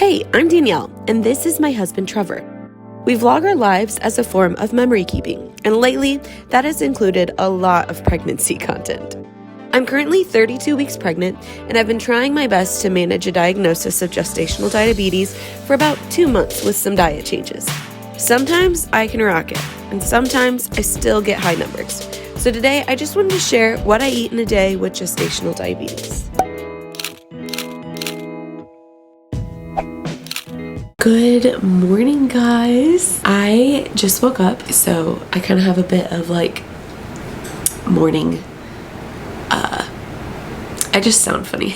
Hey, I'm Danyell, and this is my husband Trevor. We vlog our lives as a form of memory keeping, and lately, that has included a lot of pregnancy content. I'm currently 32 weeks pregnant, and I've been trying my best to manage a diagnosis of gestational diabetes for about 2 months with some diet changes. Sometimes I can rock it, and sometimes I still get high numbers. So today, I just wanted to share what I eat in a day with gestational diabetes. Good morning, guys. I just woke up, so I kind of have a bit of like morning, I just sound funny.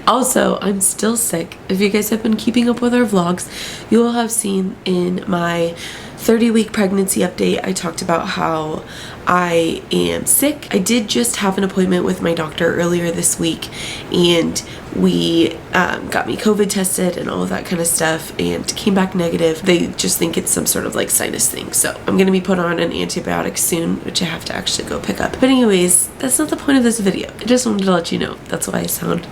Also, I'm still sick. If you guys have been keeping up with our vlogs, you will have seen in my 30-week pregnancy update, I talked about how I am sick. I did just have an appointment with my doctor earlier this week, and we got me COVID tested and all of that kind of stuff, and came back negative. They just think it's some sort of like sinus thing. So I'm gonna be put on an antibiotic soon, which I have to actually go pick up. But anyways, that's not the point of this video. I just wanted to let you know. That's why I sound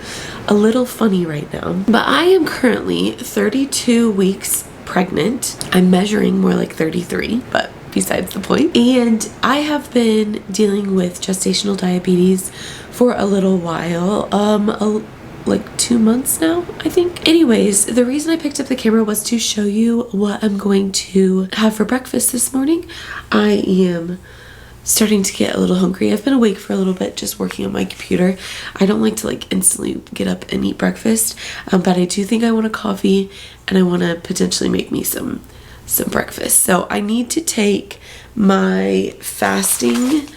a little funny right now. But I am currently 32 weeks pregnant. I'm measuring more like 33, but besides the point. And I have been dealing with gestational diabetes for a little while, like 2 months now, I think. Anyways, the reason I picked up the camera was to show you what I'm going to have for breakfast this morning. I am starting to get a little hungry. I've been awake for a little bit just working on my computer. I don't like to like instantly get up and eat breakfast, but I do think I want a coffee, and I want to potentially make me some breakfast. So I need to take my fasting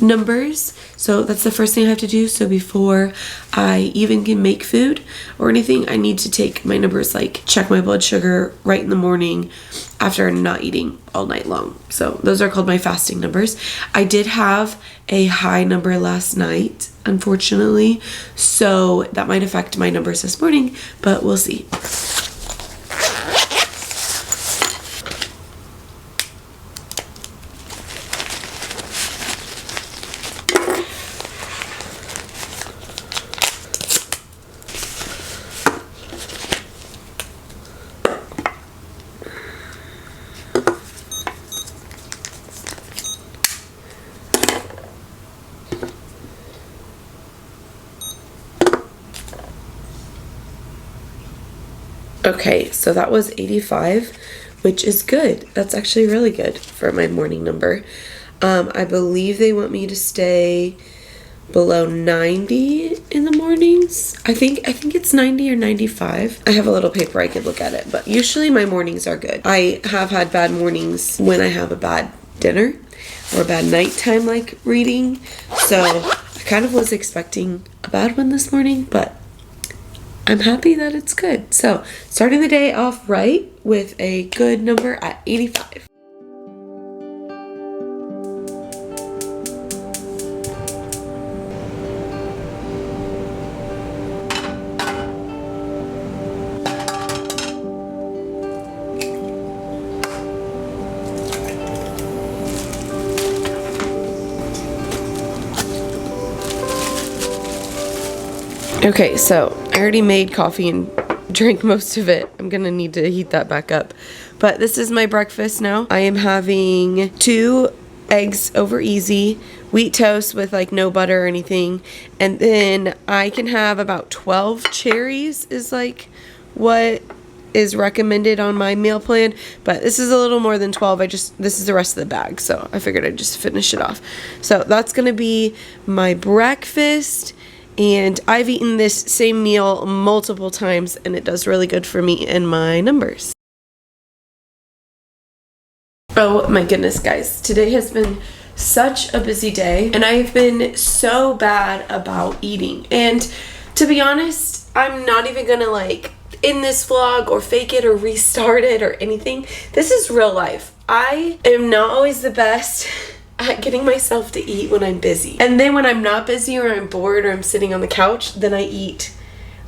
numbers. So that's the first thing I have to do. So before I even can make food or anything, I need to take my numbers, like check my blood sugar right in the morning after not eating all night long. So those are called my fasting numbers. I did have a high number last night, unfortunately, so that might affect my numbers this morning, but we'll see. Okay, so that was 85, which is good. That's actually really good for my morning number. I believe they want me to stay below 90 in the mornings. I think it's 90 or 95. I have a little paper I could look at it, but usually my mornings are good. I have had bad mornings when I have a bad dinner or a bad nighttime like reading. So I kind of was expecting a bad one this morning, but I'm happy that it's good. So starting the day off right with a good number at 85. Okay, so I already made coffee and drank most of it. I'm gonna need to heat that back up. But this is my breakfast now. I am having 2 eggs over easy, wheat toast with like no butter or anything. And then I can have about 12 cherries is like what is recommended on my meal plan. But this is a little more than 12. This is the rest of the bag. So I figured I'd just finish it off. So that's gonna be my breakfast. And I've eaten this same meal multiple times, and it does really good for me and my numbers. Oh my goodness, guys. Today has been such a busy day, and I've been so bad about eating. And to be honest, I'm not even gonna like in this vlog or fake it or restart it or anything. This is real life. I am not always the best at getting myself to eat when I'm busy. And then when I'm not busy or I'm bored or I'm sitting on the couch, then I eat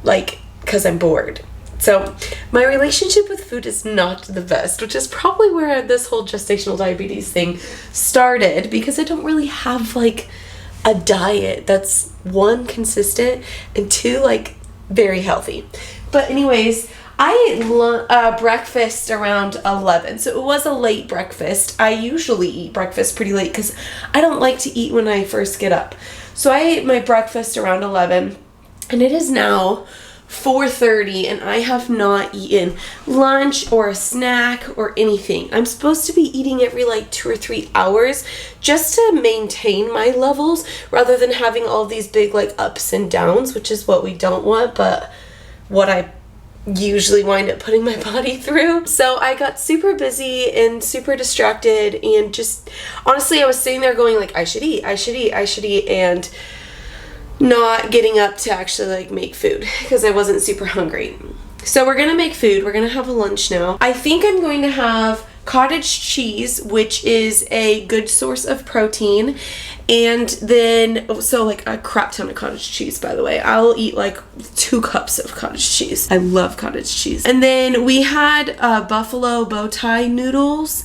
like because I'm bored. So my relationship with food is not the best, which is probably where this whole gestational diabetes thing started, because I don't really have like a diet that's 1, consistent, and 2, like very healthy. But anyways, I ate breakfast around 11, so it was a late breakfast. I usually eat breakfast pretty late because I don't like to eat when I first get up. So I ate my breakfast around 11, and it is now 4:30, and I have not eaten lunch or a snack or anything. I'm supposed to be eating every like 2 or 3 hours just to maintain my levels rather than having all these big like ups and downs, which is what we don't want, but what I usually wind up putting my body through. So I got super busy and super distracted, and just honestly I was sitting there going like I should eat, and not getting up to actually like make food because I wasn't super hungry. So we're gonna make food. We're gonna have a lunch now. I think I'm going to have cottage cheese, which is a good source of protein, and then so like a crap ton of cottage cheese, by the way. I'll eat like 2 cups of cottage cheese. I love cottage cheese. And then we had buffalo bow tie noodles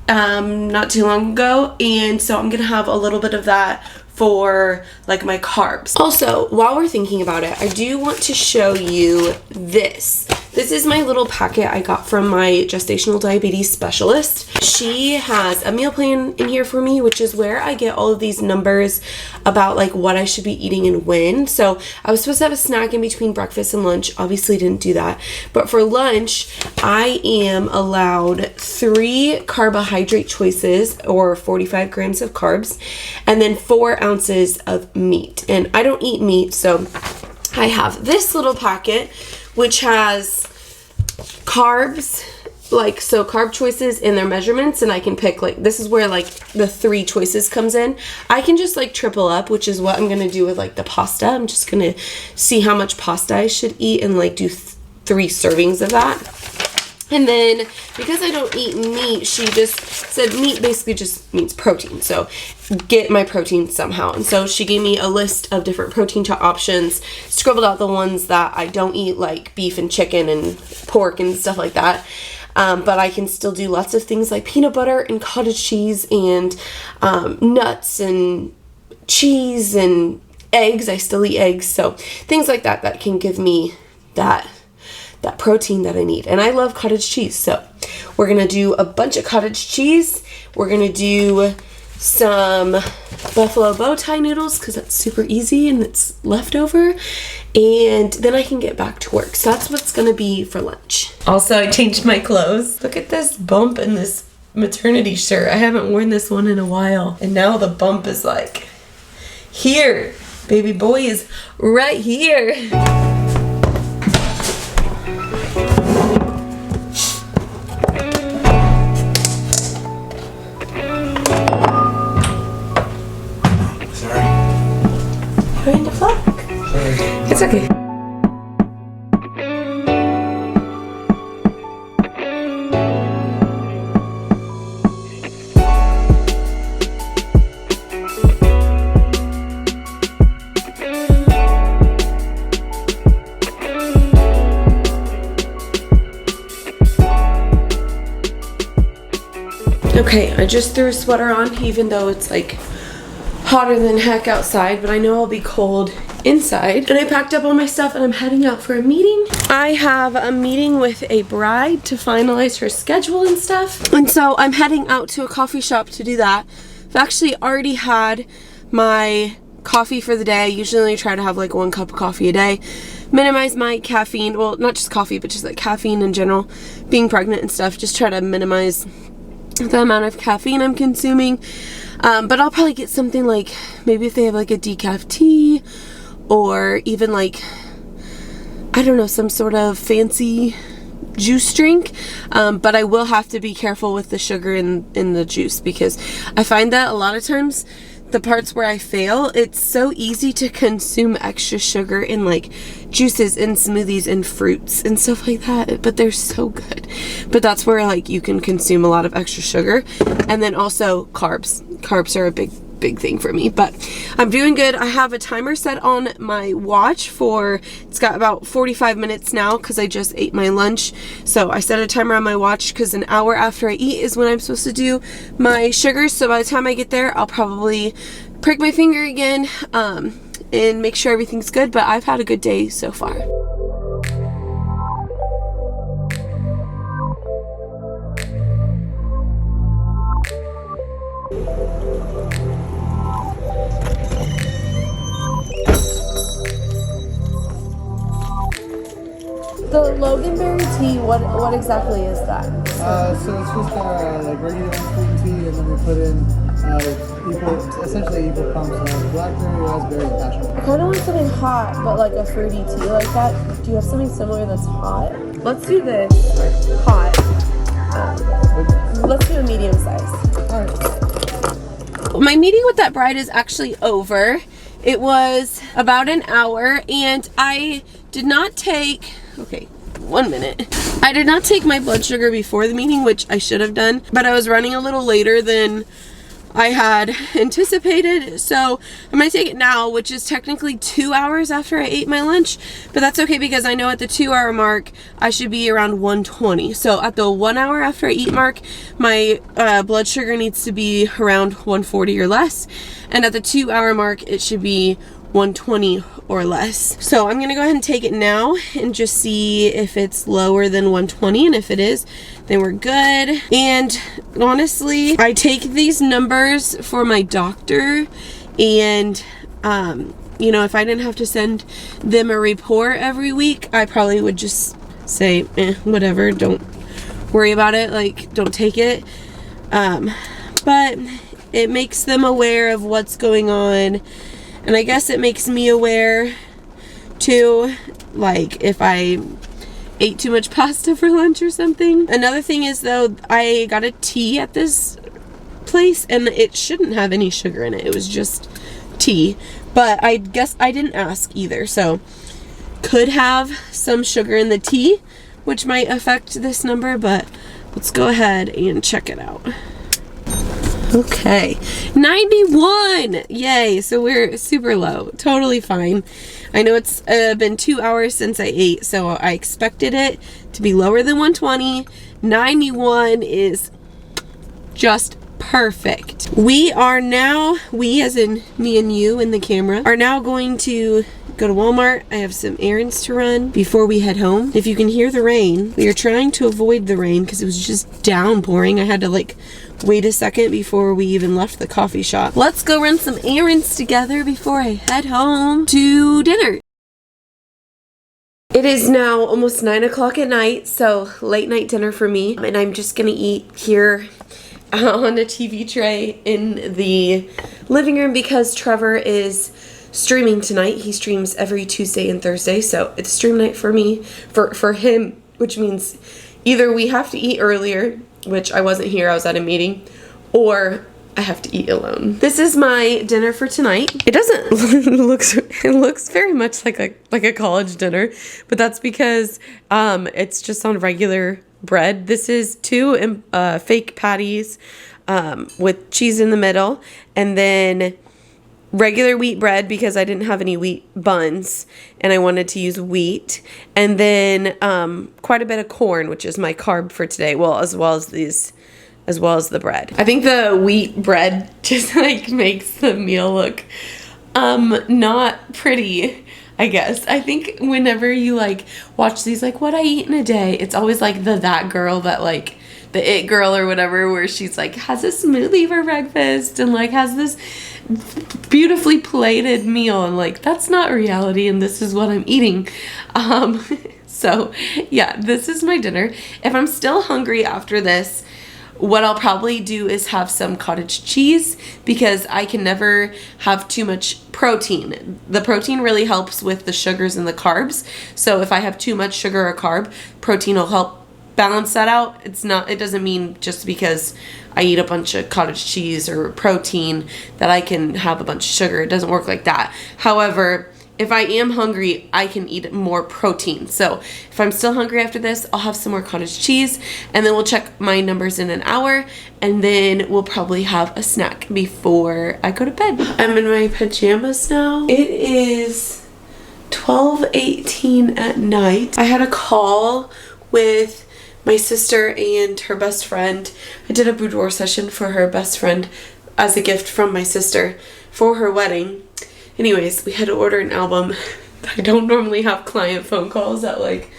not too long ago, and so I'm gonna have a little bit of that for like my carbs. Also, while we're thinking about it, I do want to show you this. This is my little packet I got from my gestational diabetes specialist. She has a meal plan in here for me, which is where I get all of these numbers about like what I should be eating and when. So I was supposed to have a snack in between breakfast and lunch. Obviously didn't do that. But for lunch, I am allowed 3 carbohydrate choices or 45 grams of carbs, and then 4 ounces of meat. And I don't eat meat, so I have this little packet which has carbs, like so carb choices and their measurements, and I can pick like, this is where like the 3 choices comes in. I can just like triple up, which is what I'm gonna do with like the pasta. I'm just gonna see how much pasta I should eat and like do 3 servings of that. And then because I don't eat meat, she just said meat basically just means protein, so get my protein somehow. And so she gave me a list of different protein options, scribbled out the ones that I don't eat, like beef and chicken and pork and stuff like that. But I can still do lots of things like peanut butter and cottage cheese and nuts and cheese and eggs. I still eat eggs, so things like that that can give me that protein that I need. And I love cottage cheese, so we're gonna do a bunch of cottage cheese. We're gonna do some buffalo bow tie noodles because that's super easy and it's leftover, and then I can get back to work. So that's what's gonna be for lunch. Also, I changed my clothes. Look at this bump in this maternity shirt. I haven't worn this one in a while, and now the bump is like here. Baby boy is right here. Behind the flag. Sorry. It's okay. Okay, I just threw a sweater on, even though it's like hotter than heck outside, but I know I'll be cold inside. And I packed up all my stuff and I'm heading out for a meeting. I have a meeting with a bride to finalize her schedule and stuff. And so I'm heading out to a coffee shop to do that. I've actually already had my coffee for the day. I usually try to have like 1 cup of coffee a day. Minimize my caffeine, well, not just coffee, but just like caffeine in general. Being pregnant and stuff, just try to minimize the amount of caffeine I'm consuming. But I'll probably get something like, maybe if they have like a decaf tea, or even like, I don't know, some sort of fancy juice drink. But I will have to be careful with the sugar in the juice, because I find that a lot of times the parts where I fail, it's so easy to consume extra sugar in like juices and smoothies and fruits and stuff like that, but they're so good. But that's where like you can consume a lot of extra sugar. And then also carbs. Carbs are a big thing for me, but I'm doing good. I have a timer set on my watch for, it's got about 45 minutes now because I just ate my lunch. So I set a timer on my watch because an hour after I eat is when I'm supposed to do my sugars. So by the time I get there, I'll probably prick my finger again and make sure everything's good. But I've had a good day so far. elderberry tea, what exactly is that? So it's just like regular unsweetened tea, and then we put in essentially equal clumps of blackberry, raspberry, and passion. I kind of want something hot, but like a fruity tea like that. Do you have something similar that's hot? Let's do this hot. Let's do a medium size. All right. My meeting with that bride is actually over. It was about an hour, and I did not take, okay, 1 minute. I did not take my blood sugar before the meeting, which I should have done, but I was running a little later than I had anticipated, so I'm gonna take it now, which is technically 2 hours after I ate my lunch, but that's okay because I know at the 2 hour mark I should be around 120. So at the 1 hour after I eat mark, my blood sugar needs to be around 140 or less, and at the 2 hour mark it should be 120 or less. So I'm gonna go ahead and take it now and just see if it's lower than 120, and if it is, then we're good. And honestly, I take these numbers for my doctor, and you know, if I didn't have to send them a report every week, I probably would just say, whatever, don't worry about it, like, don't take it. But it makes them aware of what's going on, and I guess it makes me aware too, like if I ate too much pasta for lunch or something. Another thing is though, I got a tea at this place and it shouldn't have any sugar in it. It was just tea, but I guess I didn't ask either, so could have some sugar in the tea, which might affect this number, but let's go ahead and check it out. Okay, 91! Yay, so we're super low. Totally fine. I know it's been 2 hours since I ate, so I expected it to be lower than 120. 91 is just perfect. We are now, we as in me and you and the camera, are now going to go to Walmart. I have some errands to run before we head home. If you can hear the rain, we are trying to avoid the rain because it was just downpouring. I had to like wait a second before we even left the coffee shop. Let's go run some errands together before I head home to dinner. It is now almost 9 o'clock at night, so late night dinner for me, and I'm just gonna eat here on a TV tray in the living room because Trevor is streaming tonight. He streams every Tuesday and Thursday, so it's stream night for me, for him, which means either we have to eat earlier, which I wasn't here, I was at a meeting, or I have to eat alone. This is my dinner for tonight. It doesn't it looks very much like a college dinner, but that's because it's just on regular bread. This is 2 fake patties with cheese in the middle, and then regular wheat bread because I didn't have any wheat buns and I wanted to use wheat, and then quite a bit of corn, which is my carb for today, well, as well as the bread. I think the wheat bread just like makes the meal look not pretty, I guess. I think whenever you like watch these like what I eat in a day, it's always like that girl, that like the it girl or whatever, where she's like has a smoothie for breakfast and like has this beautifully plated meal, and like that's not reality, and this is what I'm eating. So yeah, this is my dinner. If I'm still hungry after this, what I'll probably do is have some cottage cheese because I can never have too much protein. The protein really helps with the sugars and the carbs. So if I have too much sugar or carb, protein will help balance that out. It doesn't mean just because I eat a bunch of cottage cheese or protein that I can have a bunch of sugar. It doesn't work like that. However, if I am hungry, I can eat more protein. So if I'm still hungry after this, I'll have some more cottage cheese, and then we'll check my numbers in an hour, and then we'll probably have a snack before I go to bed. I'm in my pajamas now. It is 12:18 at night. I had a call with my sister and her best friend. I did a boudoir session for her best friend as a gift from my sister for her wedding. Anyways, we had to order an album. I don't normally have client phone calls at like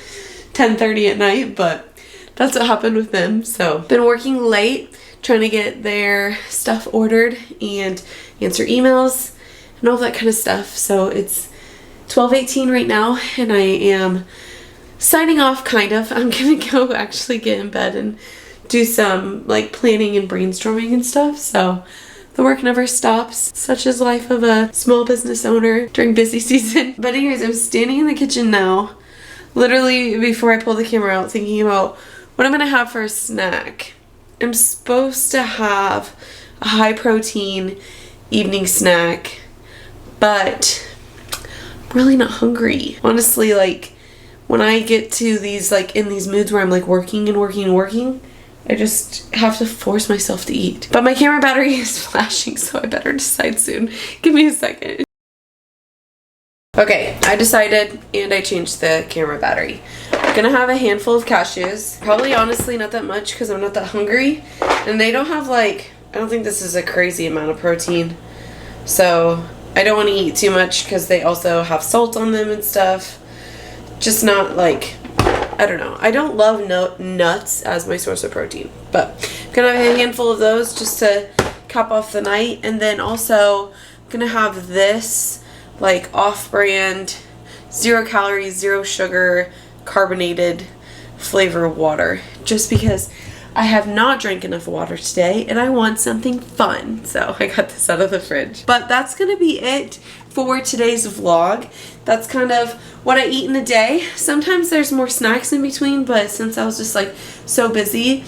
10:30 at night, but that's what happened with them. So been working late trying to get their stuff ordered and answer emails and all that kind of stuff. So it's 12:18 right now, and I am signing off, kind of. I'm gonna go actually get in bed and do some like planning and brainstorming and stuff. So the work never stops. Such is life of a small business owner during busy season. But anyways, I'm standing in the kitchen now, literally before I pull the camera out, thinking about what I'm gonna have for a snack. I'm supposed to have a high protein evening snack, but I'm really not hungry. Honestly, like when I get to these like in these moods where I'm like working and working and working, I just have to force myself to eat. But my camera battery is flashing, so I better decide soon. Give me a second. Okay, I decided and I changed the camera battery. I'm gonna have a handful of cashews. Probably honestly not that much because I'm not that hungry. And they don't have like, I don't think this is a crazy amount of protein. So I don't want to eat too much because they also have salt on them and stuff. Just not like, I don't know. I don't love nuts as my source of protein. But I'm gonna have a handful of those just to cap off the night. And then also I'm gonna have this like off-brand, 0 calories, 0 sugar, carbonated flavor water. Just because I have not drank enough water today and I want something fun. So I got this out of the fridge. But that's gonna be it for today's vlog. That's kind of what I eat in a day. Sometimes there's more snacks in between, but since I was just like so busy,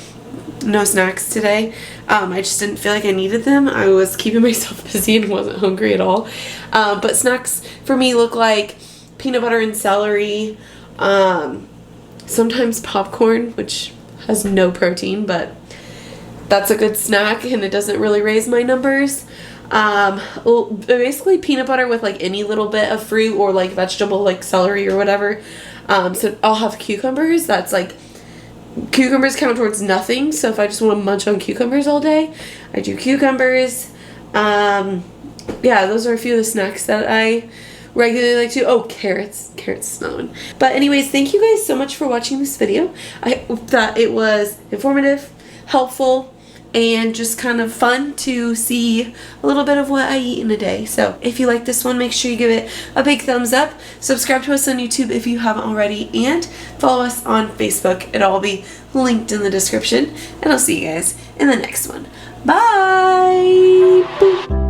no snacks today. I just didn't feel like I needed them. I was keeping myself busy and wasn't hungry at all. But snacks for me look like peanut butter and celery, sometimes popcorn, which has no protein, but that's a good snack and it doesn't really raise my numbers. Well, basically peanut butter with like any little bit of fruit or like vegetable like celery or whatever. So I'll have cucumbers. That's like, cucumbers count towards nothing, so if I just want to munch on cucumbers all day, I do cucumbers. Yeah, those are a few of the snacks that I regularly like to. Oh, carrots. Carrots is another one. But anyways, thank you guys so much for watching this video. I hope that it was informative, helpful, and just kind of fun to see a little bit of what I eat in a day. So if you like this one, make sure you give it a big thumbs up. Subscribe to us on YouTube if you haven't already, and follow us on Facebook. It'll all be linked in the description. And I'll see you guys in the next one. Bye! Boop.